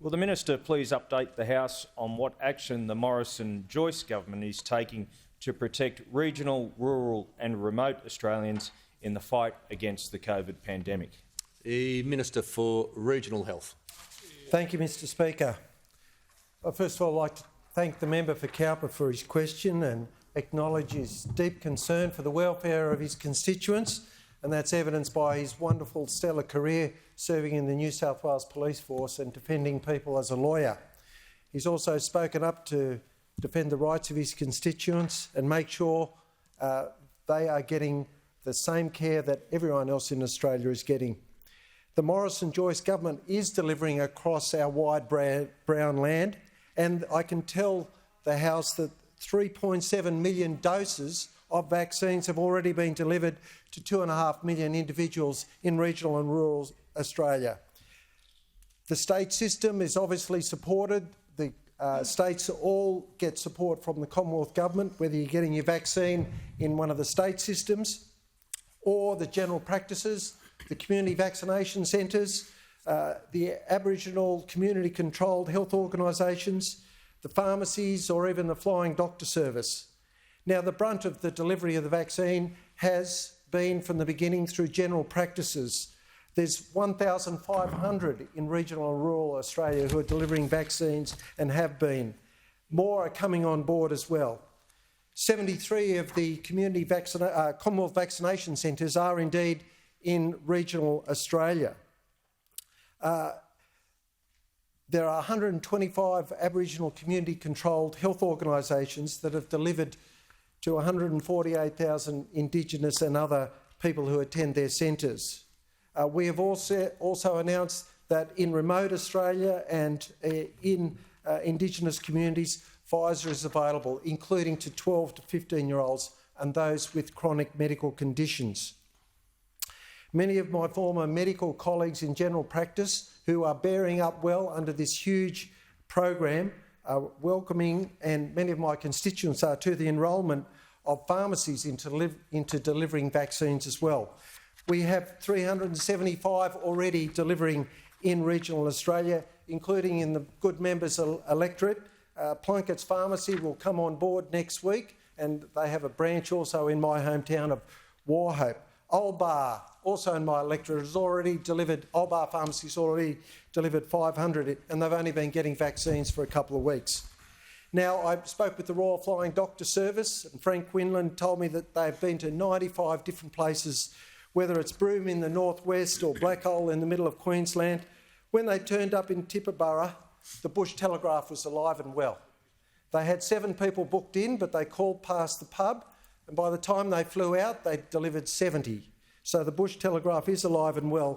Will the Minister please update the House on what action the Morrison Joyce government is taking to protect regional, rural and remote Australians in the fight against the COVID pandemic? The Minister for Regional Health. Thank you, Mr Speaker. First of all, I'd like to thank the member for Cowper for his question and acknowledge his deep concern for the welfare of his constituents, and that's evidenced by his wonderful, stellar career serving in the New South Wales Police Force and defending people as a lawyer. He's also spoken up to defend the rights of his constituents and make sure they are getting the same care that everyone else in Australia is getting. The Morrison Joyce government is delivering across our wide brown land, and I can tell the House that 3.7 million doses of vaccines have already been delivered to 2.5 million individuals in regional and rural Australia. The state system is obviously supported. The states all get support from the Commonwealth government, whether you're getting your vaccine in one of the state systems or the general practices, the community vaccination centres, the Aboriginal community-controlled health organisations, the pharmacies or even the flying doctor service. Now, the brunt of the delivery of the vaccine has been from the beginning through general practices. There's 1,500 in regional and rural Australia who are delivering vaccines and have been. More are coming on board as well. 73 of the community Commonwealth vaccination centres are indeed in regional Australia. There are 125 Aboriginal community-controlled health organisations that have delivered to 148,000 Indigenous and other people who attend their centres. We have also announced that in remote Australia and in Indigenous communities, Pfizer is available, including to 12 to 15-year-olds and those with chronic medical conditions. Many of my former medical colleagues in general practice who are bearing up well under this huge program are welcoming, and many of my constituents are too, the enrolment of pharmacies into delivering vaccines as well. We have 375 already delivering in regional Australia, including in the good members' electorate. Plunkett's Pharmacy will come on board next week, and they have a branch also in my hometown of Warhope. Olbar, also in my electorate, has already delivered, Olbar Pharmacy's already delivered 500, and they've only been getting vaccines for a couple of weeks. Now, I spoke with the Royal Flying Doctor Service, and Frank Quinlan told me that they've been to 95 different places, whether it's Broome in the northwest or Blackhole in the middle of Queensland. When they turned up in Tibooburra, the Bush Telegraph was alive and well. They had 7 people booked in, but they called past the pub, and by the time they flew out, they delivered 70. So the Bush Telegraph is alive and well